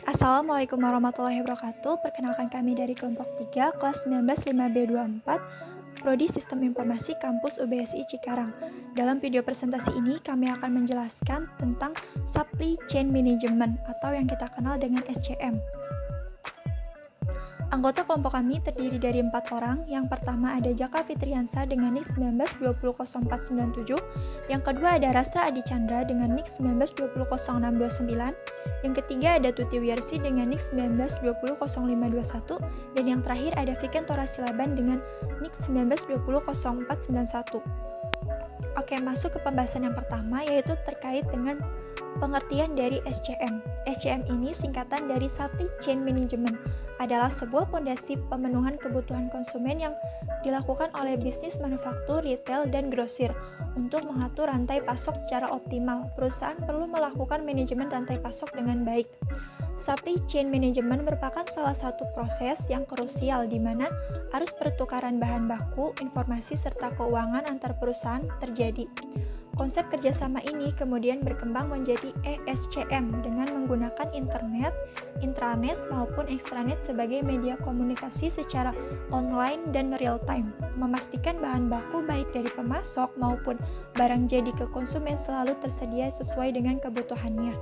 Assalamualaikum warahmatullahi wabarakatuh. Perkenalkan kami dari kelompok 3, kelas 19 5B24, Prodi Sistem Informasi Kampus UBSI Cikarang. Dalam video presentasi ini, kami akan menjelaskan tentang Supply Chain Management atau yang kita kenal dengan SCM. Anggota kelompok kami terdiri dari 4 orang. Yang pertama ada Jaka Fitriansa dengan NIK 19200497. Yang kedua ada Rastra Adi Chandra dengan NIK 19200629. Yang ketiga ada Tuti Wiyarsi dengan NIK 19200521. Dan yang terakhir ada Viken Torasilaban dengan NIK 19200491. Oke, masuk ke pembahasan yang pertama, yaitu terkait dengan pengertian dari SCM. SCM ini singkatan dari Supply Chain Management, adalah sebuah fondasi pemenuhan kebutuhan konsumen yang dilakukan oleh bisnis manufaktur, retail, dan grosir. Untuk mengatur rantai pasok secara optimal, perusahaan perlu melakukan manajemen rantai pasok dengan baik. Supply Chain Management merupakan salah satu proses yang krusial di mana arus pertukaran bahan baku, informasi, serta keuangan antar perusahaan terjadi. Konsep kerjasama ini kemudian berkembang menjadi ESCM dengan menggunakan internet, intranet, maupun extranet sebagai media komunikasi secara online dan real time, memastikan bahan baku baik dari pemasok maupun barang jadi ke konsumen selalu tersedia sesuai dengan kebutuhannya.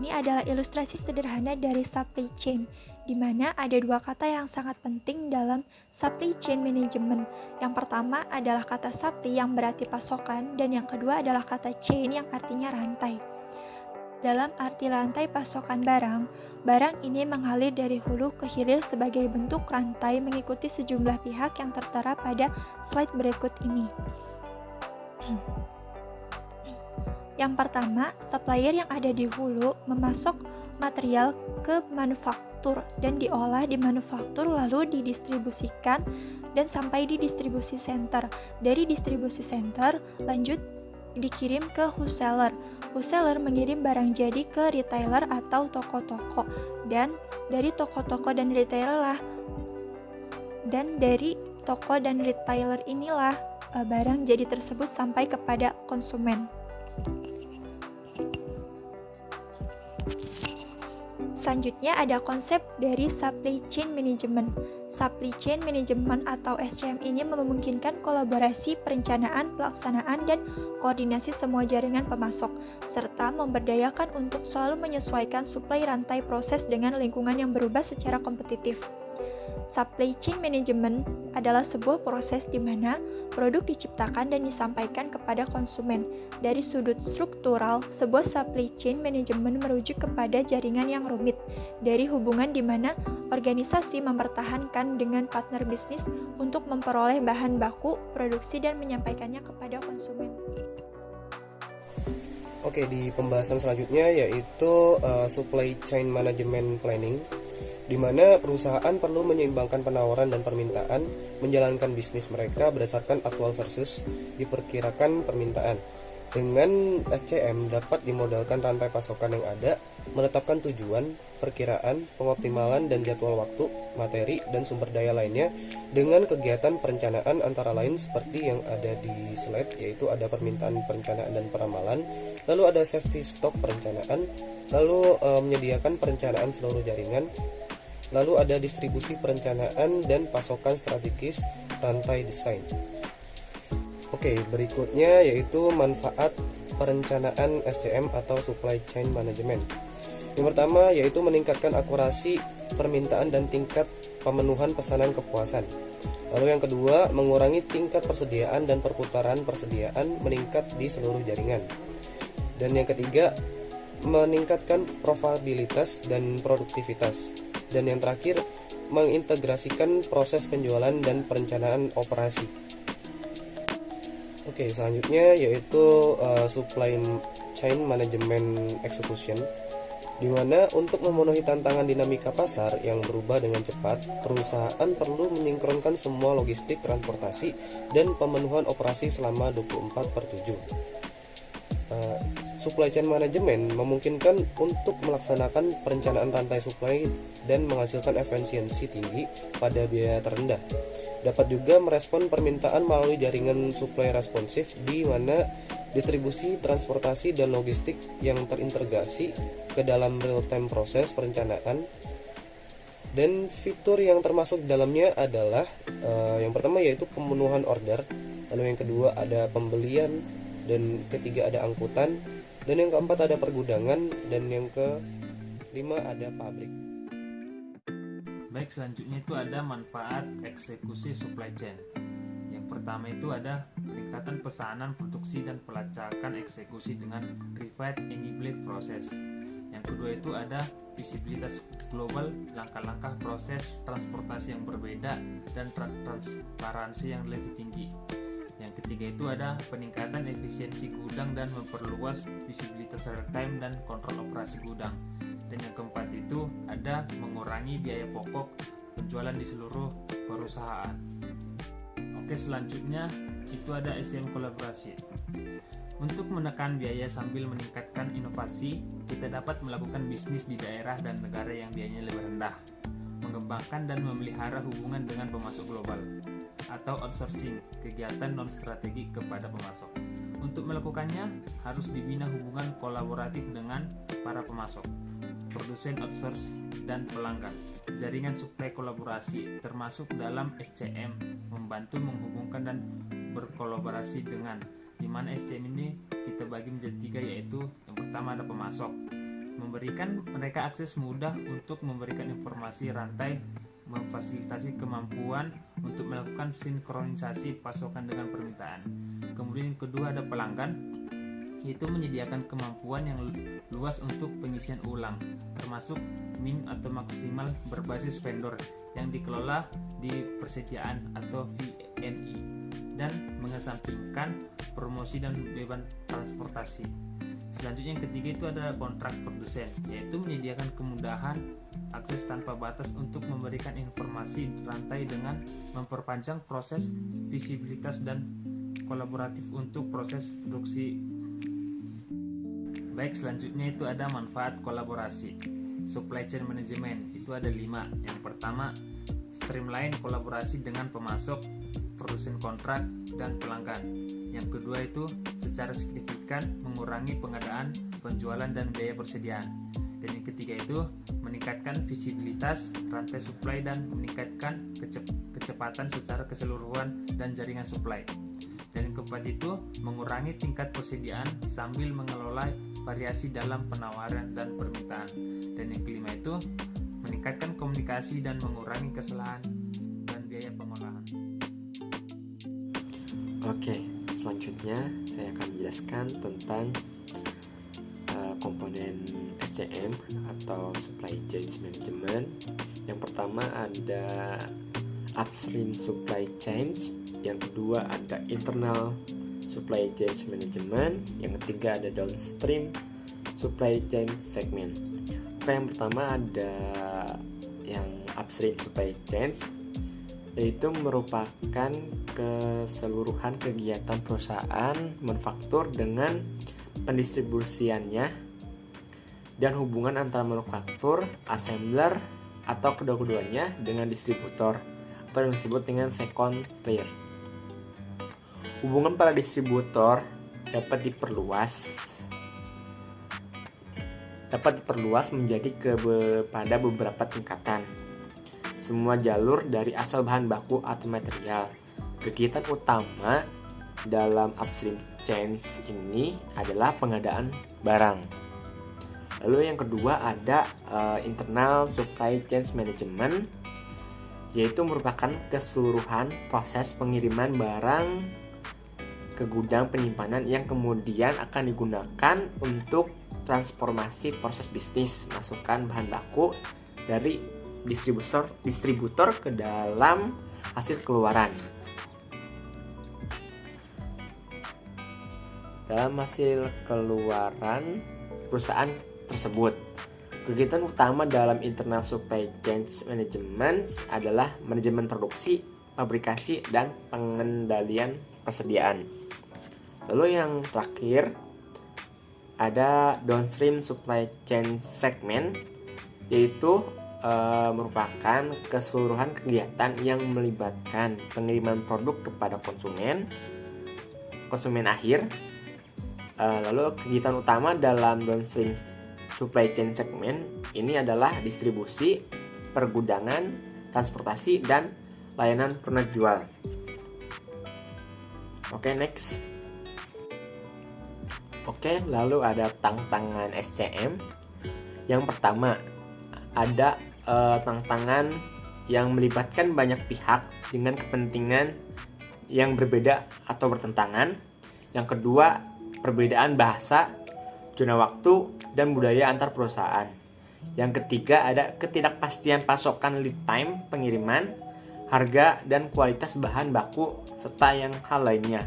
Ini adalah ilustrasi sederhana dari supply chain, di mana ada dua kata yang sangat penting dalam supply chain management. Yang pertama adalah kata supply yang berarti pasokan, dan yang kedua adalah kata chain yang artinya rantai. Dalam arti rantai pasokan barang ini mengalir dari hulu ke hilir sebagai bentuk rantai mengikuti sejumlah pihak yang tertera pada slide berikut ini. Yang pertama, supplier yang ada di hulu memasok material ke manufaktur dan diolah di manufaktur lalu didistribusikan dan sampai di distribusi center. Dari distribusi center lanjut dikirim ke wholesaler. Wholesaler mengirim barang jadi ke retailer atau toko-toko, dan dari toko-toko dan retailer inilah barang jadi tersebut sampai kepada konsumen. Selanjutnya ada konsep dari Supply Chain Management. Supply Chain Management atau SCM ini memungkinkan kolaborasi, perencanaan, pelaksanaan, dan koordinasi semua jaringan pemasok, serta memberdayakan untuk selalu menyesuaikan suplai rantai proses dengan lingkungan yang berubah secara kompetitif. Supply Chain Management adalah sebuah proses di mana produk diciptakan dan disampaikan kepada konsumen. Dari sudut struktural, sebuah supply chain management merujuk kepada jaringan yang rumit, dari hubungan di mana organisasi mempertahankan dengan partner bisnis untuk memperoleh bahan baku, produksi, dan menyampaikannya kepada konsumen. Oke, di pembahasan selanjutnya yaitu Supply Chain Management Planning, di mana perusahaan perlu menyeimbangkan penawaran dan permintaan, menjalankan bisnis mereka berdasarkan aktual versus diperkirakan permintaan. Dengan SCM dapat dimodalkan rantai pasokan yang ada, menetapkan tujuan, perkiraan, pengoptimalan dan jadwal waktu, materi, dan sumber daya lainnya dengan kegiatan perencanaan antara lain seperti yang ada di slide, yaitu ada permintaan, perencanaan, dan peramalan, lalu ada safety stock perencanaan, lalu menyediakan perencanaan seluruh jaringan, lalu ada distribusi perencanaan dan pasokan strategis rantai desain. Oke, berikutnya yaitu manfaat perencanaan SCM atau Supply Chain Management. Yang pertama yaitu meningkatkan akurasi permintaan dan tingkat pemenuhan pesanan kepuasan. Lalu yang kedua, mengurangi tingkat persediaan dan perputaran persediaan meningkat di seluruh jaringan. Dan yang ketiga, meningkatkan profitabilitas dan produktivitas. Dan yang terakhir, mengintegrasikan proses penjualan dan perencanaan operasi. Oke, selanjutnya yaitu Supply Chain Management Execution, di mana untuk memenuhi tantangan dinamika pasar yang berubah dengan cepat, perusahaan perlu mensinkronkan semua logistik, transportasi, dan pemenuhan operasi selama 24/7. Supply chain management memungkinkan untuk melaksanakan perencanaan rantai supply dan menghasilkan efisiensi tinggi pada biaya terendah. Dapat juga merespon permintaan melalui jaringan supply responsif di mana distribusi, transportasi, dan logistik yang terintegrasi ke dalam real-time proses perencanaan. Dan fitur yang termasuk dalamnya adalah yang pertama yaitu pemenuhan order, lalu yang kedua ada pembelian, dan ketiga ada angkutan, dan yang keempat ada pergudangan, dan yang kelima ada pabrik. Baik, selanjutnya itu ada manfaat eksekusi supply chain. Yang pertama itu ada peningkatan pesanan, produksi, dan pelacakan eksekusi dengan Refined Enabled Process. Yang kedua itu ada visibilitas global, langkah-langkah proses transportasi yang berbeda, dan transparansi yang lebih tinggi. Yang ketiga itu ada peningkatan efisiensi gudang dan memperluas visibilitas real time dan kontrol operasi gudang. Dan yang keempat itu ada mengurangi biaya pokok penjualan di seluruh perusahaan. Oke, selanjutnya itu ada SCM kolaborasi. Untuk menekan biaya sambil meningkatkan inovasi, kita dapat melakukan bisnis di daerah dan negara yang biayanya lebih rendah, mengembangkan dan memelihara hubungan dengan pemasok global, atau outsourcing kegiatan non-strategik kepada pemasok. Untuk melakukannya, harus dibina hubungan kolaboratif dengan para pemasok, produsen outsource, dan pelanggan. Jaringan suplai kolaborasi termasuk dalam SCM, membantu menghubungkan dan berkolaborasi dengan, di mana SCM ini kita bagi menjadi 3, yaitu yang pertama ada pemasok, memberikan mereka akses mudah untuk memberikan informasi rantai, memfasilitasi kemampuan untuk melakukan sinkronisasi pasokan dengan permintaan. Kemudian yang kedua ada pelanggan, yaitu menyediakan kemampuan yang luas untuk pengisian ulang, termasuk min atau maksimal berbasis vendor yang dikelola di persediaan atau VMI, dan mengesampingkan promosi dan beban transportasi. Selanjutnya yang ketiga itu ada kontrak produsen, yaitu menyediakan kemudahan akses tanpa batas untuk memberikan informasi rantai dengan memperpanjang proses visibilitas dan kolaboratif untuk proses produksi. Baik, selanjutnya itu ada manfaat kolaborasi. Supply chain management itu ada 5. Yang pertama, streamline kolaborasi dengan pemasok, produsen kontrak, dan pelanggan. Yang kedua itu secara signifikan mengurangi pengadaan, penjualan, dan biaya persediaan. Dan yang ketiga itu meningkatkan visibilitas rantai supply dan meningkatkan kecepatan secara keseluruhan dan jaringan supply. Dan yang keempat itu mengurangi tingkat persediaan sambil mengelola variasi dalam penawaran dan permintaan. Dan yang kelima itu meningkatkan komunikasi dan mengurangi kesalahan dan biaya pengolahan. Oke, selanjutnya saya akan menjelaskan tentang komponen SCM atau Supply Chain Management. Yang pertama ada Upstream Supply Chain, yang kedua ada Internal Supply Chain Management, yang ketiga ada Downstream Supply Chain Segment. Yang pertama ada yang Upstream Supply Chain, yaitu merupakan keseluruhan kegiatan perusahaan manufaktur dengan pendistribusiannya dan hubungan antara manufaktur, assembler, atau kedua-duanya dengan distributor atau yang disebut dengan second tier. Hubungan para distributor dapat diperluas menjadi pada beberapa tingkatan. Semua jalur dari asal bahan baku atau material. Kegiatan utama dalam upstream chain ini adalah pengadaan barang. Lalu yang kedua ada internal supply chain management, yaitu merupakan keseluruhan proses pengiriman barang ke gudang penyimpanan yang kemudian akan digunakan untuk transformasi proses bisnis, masukkan bahan baku dari distributor ke dalam hasil keluaran. Dalam hasil keluaran perusahaan tersebut, kegiatan utama dalam internal supply chain management adalah manajemen produksi, fabrikasi, dan pengendalian persediaan. Lalu yang terakhir ada downstream supply chain segment, yaitu merupakan keseluruhan kegiatan yang melibatkan pengiriman produk kepada konsumen akhir. Lalu kegiatan utama dalam downstream supply chain segment ini adalah distribusi, pergudangan, transportasi, dan layanan penjual. Oke, next. Oke, lalu ada tantangan SCM. Yang pertama, ada tantangan yang melibatkan banyak pihak dengan kepentingan yang berbeda atau bertentangan. Yang kedua, perbedaan bahasa, zona waktu, dan budaya antar perusahaan. Yang ketiga, ada ketidakpastian pasokan lead time pengiriman, harga, dan kualitas bahan baku, serta yang hal lainnya.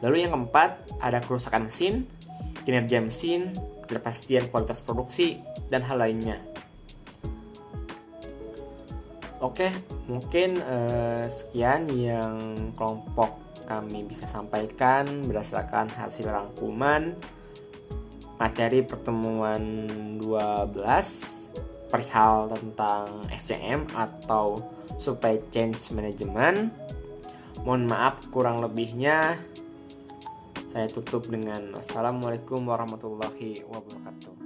Lalu yang keempat, ada kerusakan mesin, kinerja mesin, ketidakpastian kualitas produksi, dan hal lainnya. Oke, mungkin sekian yang kelompok kami bisa sampaikan berdasarkan hasil rangkuman materi pertemuan 12 perihal tentang SCM atau Supply Chain Management. Mohon maaf kurang lebihnya. Saya tutup dengan wassalamualaikum warahmatullahi wabarakatuh.